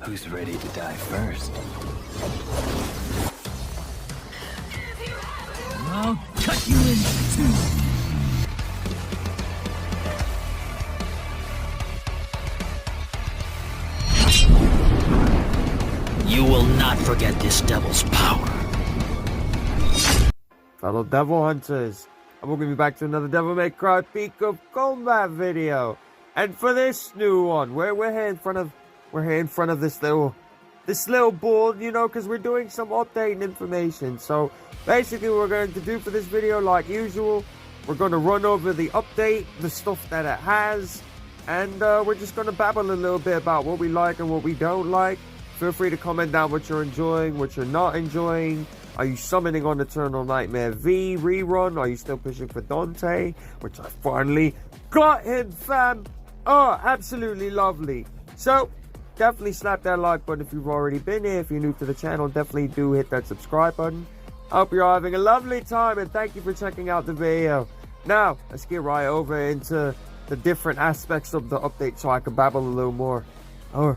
Who's ready to die first? I'll cut you in two. You will not forget this devil's power. Fellow devil hunters, and we're going to be back to another Devilmaycrypeakofcombat video. And for this new one, we're here in front of this little board, you know, because we're doing some updating information. So basically what we're going to do for this video, like usual, we're going to run over the update, the stuff that it has, and we're just going to babble a little bit about what we like and what we don't like. Feel free to comment down what you're enjoying, what you're not enjoying. Are you summoning on Eternal Nightmare V rerun? Are you still pushing for Dante? Which I finally got him, fam. Oh, absolutely lovely. So, definitely slap that like button if you've already been here. If you're new to the channel, definitely do hit that subscribe button. I hope you're having a lovely time, and thank you for checking out the video. Now, let's get right over into the different aspects of the update so I can babble a little more. Oh.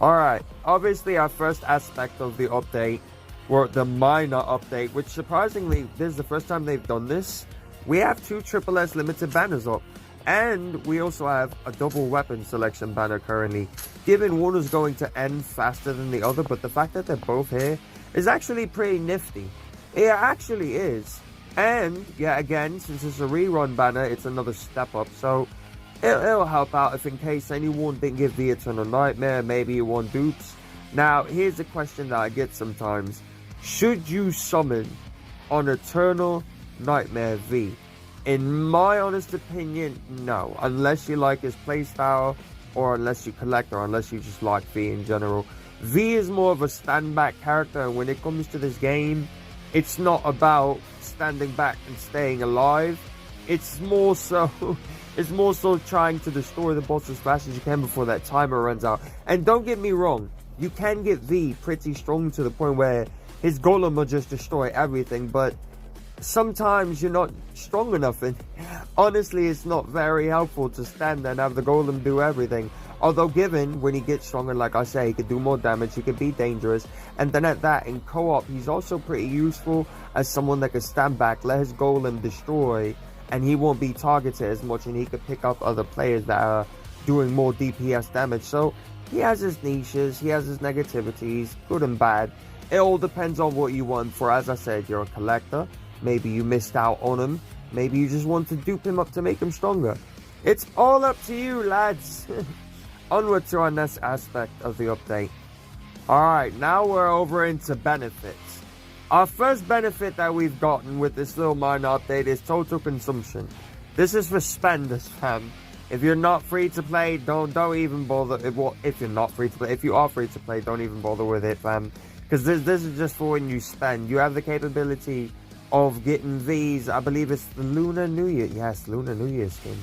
Alright, obviously our first aspect of the update, or the minor update, which surprisingly, this is the first time they've done this. We have 2 SSS limited banners up, and we also have a double weapon selection banner currently. Given one is going to end faster than the other, but the fact that they're both here is actually pretty nifty. It actually is. And, yeah, again, since it's a rerun banner, it's another step up, so it'll help out if in case anyone didn't give the Eternal Nightmare, maybe you want dupes. Now, here's a question that I get sometimes. Should you summon on Eternal Nightmare V? In my honest opinion, no. Unless you like his playstyle, or unless you collect, or unless you just like V in general. V is more of a stand-back character, and when it comes to this game, it's not about standing back and staying alive. It's more so trying to destroy the boss as fast as you can before that timer runs out. And don't get me wrong, you can get V pretty strong to the point where his golem will just destroy everything, but sometimes you're not strong enough, and honestly it's not very helpful to stand there and have the golem do everything. Although given when he gets stronger, like I say, he could do more damage, he could be dangerous, and then at that in co-op he's also pretty useful as someone that can stand back, let his golem destroy, and he won't be targeted as much, and he could pick up other players that are doing more DPS damage. So he has his niches, he has his negativities, good and bad. It all depends on what you want for. As I said, you're a collector, maybe you missed out on him, maybe you just want to dupe him up to make him stronger. It's all up to you, lads. Onward to our next aspect of the update. Alright, now we're over into benefits. Our first benefit that we've gotten with this little minor update is total consumption. This is for spenders, fam. If you're not free to play, don't even bother. If you're not free to play, if you are free to play, don't even bother with it, fam. Because this is just for when you spend. You have the capability of getting these. I believe it's the Lunar New Year. Yes, Lunar New Year skin.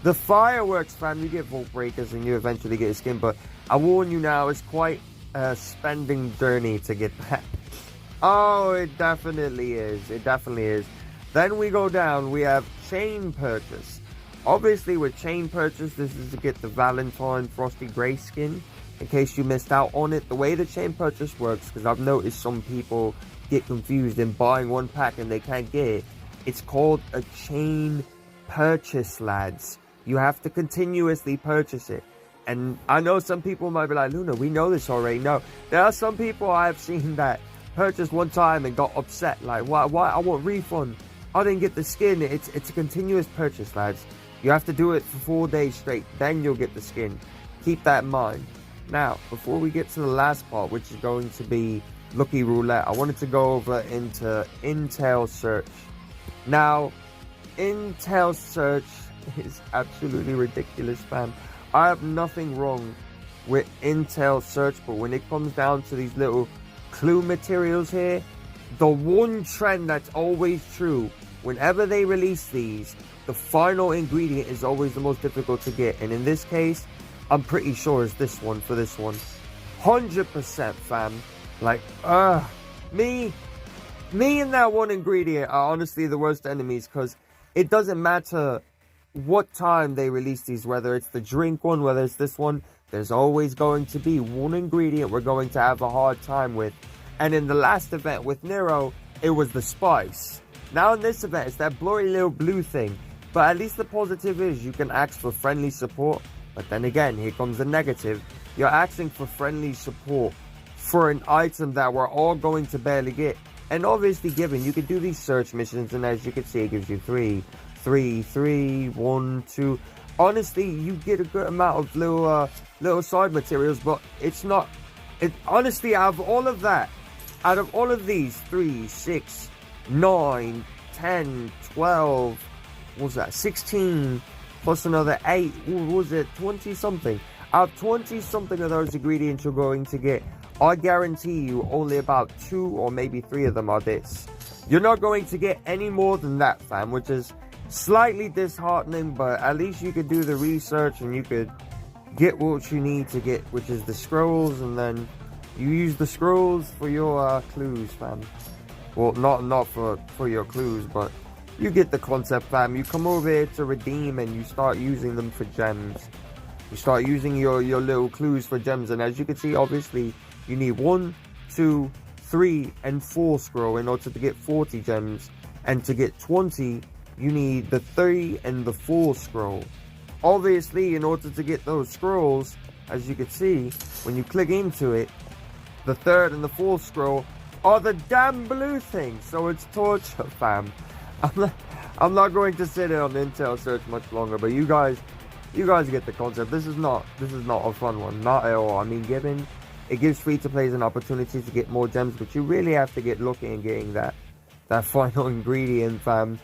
The fireworks, fam. You get Vault Breakers and you eventually get a skin. But I warn you now, it's quite a spending journey to get that. Oh, it definitely is. It definitely is. Then we go down. We have chain purchase. Obviously, with chain purchase, this is to get the Valentine Frosty Grey skin. In case you missed out on it, the way the chain purchase works, because I've noticed some people get confused in buying one pack and they can't get it. It's called a chain purchase, lads. You have to continuously purchase it. And I know some people might be like, Luna, we know this already. No, there are some people I have seen that purchased one time and got upset, like, why I want refund, I didn't get the skin. It's a continuous purchase, lads. You have to do it for 4 days straight, then you'll get the skin. Keep that in mind. Now, before we get to the last part, which is going to be Lucky Roulette, I wanted to go over into Intel Search. Now, Intel Search is absolutely ridiculous, fam. I have nothing wrong with Intel Search, but when it comes down to these little clue materials here, the one trend that's always true, whenever they release these, the final ingredient is always the most difficult to get, and in this case, I'm pretty sure it's this one for this one. 100%, fam. Like, me and that one ingredient are honestly the worst enemies, because it doesn't matter what time they release these, whether it's the drink one, whether it's this one, there's always going to be one ingredient we're going to have a hard time with. And in the last event with Nero, it was the spice. Now in this event, it's that blurry little blue thing. But at least the positive is you can ask for friendly support. But then again, here comes the negative. You're asking for friendly support for an item that we're all going to barely get. And obviously given, you can do these search missions, and as you can see, it gives you 3, 1, 2. Honestly, you get a good amount of little side materials, but it's not... honestly, out of all of that, out of all of these, 3, 6, 9, 10, 12, what was that, 16, plus another 8, what was it, 20 something? Out of 20 something of those ingredients you're going to get, I guarantee you only about 2 or maybe 3 of them are this. You're not going to get any more than that, fam, which is slightly disheartening, but at least you could do the research and you could get what you need to get, which is the scrolls, and then you use the scrolls for your clues, fam. Well, not for your clues, but you get the concept, fam. You come over here to redeem and you start using them for gems. You start using your little clues for gems, and as you can see, obviously, you need 1, 2, 3, and 4 scroll in order to get 40 gems. And to get 20, you need the 3 and the 4 scroll. Obviously, in order to get those scrolls, as you can see, when you click into it, the 3rd and the 4th scroll are the damn blue thing. So it's torture, fam. I'm not going to sit here on Intel search much longer, but you guys get the concept. This is not a fun one, not at all. I mean, given it gives free-to-players an opportunity to get more gems, but you really have to get lucky in getting that final ingredient, fam.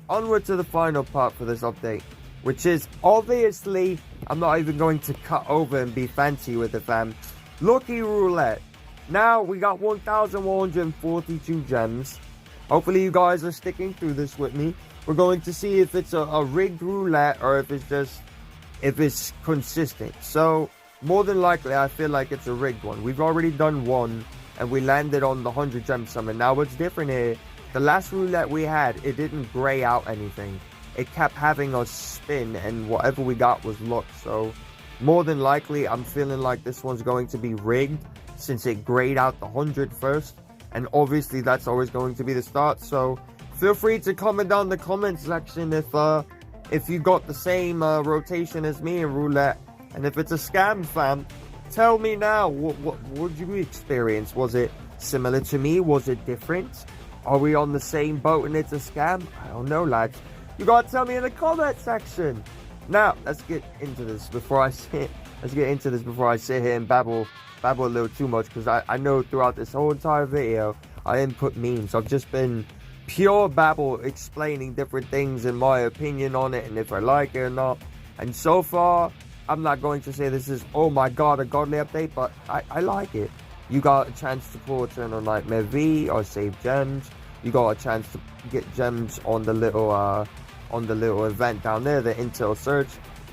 Onward to the final part for this update, which is obviously, I'm not even going to cut over and be fancy with it, fam. Lucky roulette. Now we got 1,142 gems. Hopefully you guys are sticking through this with me. We're going to see if it's a rigged roulette or if it's consistent. So more than likely, I feel like it's a rigged one. We've already done one and we landed on the 100 gem summon. Now what's different here, the last roulette we had, it didn't gray out anything. It kept having us spin and whatever we got was luck. So more than likely, I'm feeling like this one's going to be rigged since it grayed out the 100 first. And obviously that's always going to be the start. So feel free to comment down in the comment section if you got the same rotation as me in roulette. And if it's a scam, fam, tell me now, what did you experience? Was it similar to me? Was it different? Are we on the same boat and it's a scam? I don't know, lads. You gotta tell me in the comment section. Now, let's get into this before I sit here and babble a little too much, because I know throughout this whole entire video, I input memes. I've just been pure babble explaining different things and my opinion on it and if I like it or not. And so far, I'm not going to say this is, oh my god, a godly update, but I like it. You got a chance to pull Eternal Nightmare V or save gems. You got a chance to get gems on the little event down there, the Intel search.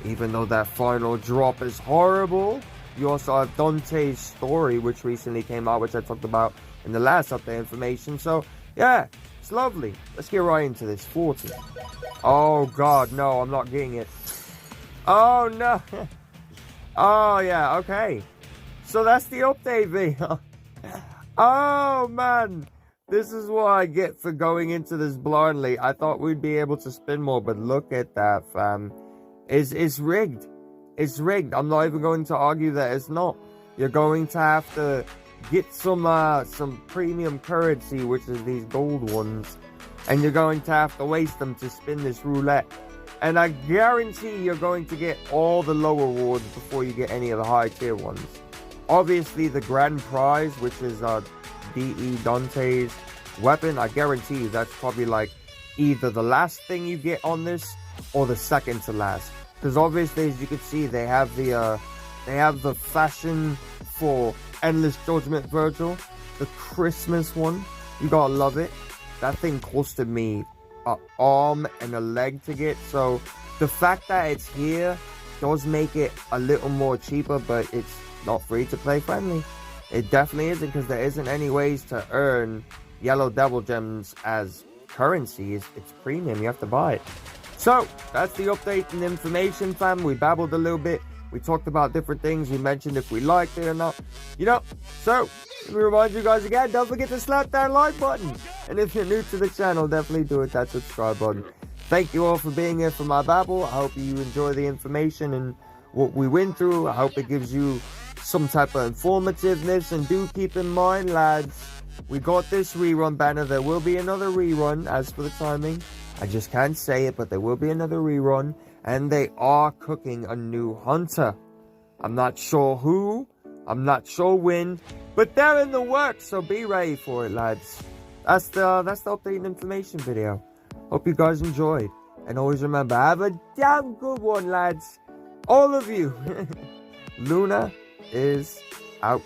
Even though that final drop is horrible. You also have Dante's story, which recently came out, which I talked about in the last update information. So yeah, it's lovely. Let's get right into this. 40. Oh god, no, I'm not getting it. Oh no. Oh yeah, okay. So that's the update video. Oh man, this is what I get for going into this blindly. I thought we'd be able to spin more, but look at that, fam. It's rigged. It's rigged. I'm not even going to argue that it's not. You're going to have to get some premium currency, which is these gold ones, and you're going to have to waste them to spin this roulette. And I guarantee you're going to get all the lower rewards before you get any of the high tier ones. Obviously, the grand prize, which is DE Dante's weapon, I guarantee you that's probably like either the last thing you get on this or the second to last. Because obviously, as you can see, they have the fashion for Endless Judgment Virgil, the Christmas one. You gotta love it. That thing costed me an arm and a leg to get, so the fact that it's here does make it a little more cheaper, but it's not free to play friendly. It definitely isn't, because there isn't any ways to earn yellow devil gems as currency. It's premium, you have to buy it. So that's the update and information, fam. We babbled a little bit. We talked about different things. We mentioned if we liked it or not. You know, so let me remind you guys again, don't forget to slap that like button. And if you're new to the channel, definitely do hit that subscribe button. Thank you all for being here for my babble. I hope you enjoy the information and what we went through. I hope it gives you some type of informativeness. And do keep in mind, lads, we got this rerun banner. There will be another rerun. As for the timing, I just can't say it, but there will be another rerun. And they are cooking a new hunter. I'm not sure who, I'm not sure when, but they're in the works, so be ready for it, lads. That's the updated information video. Hope you guys enjoyed. And always remember, have a damn good one, lads. All of you. Luna is out.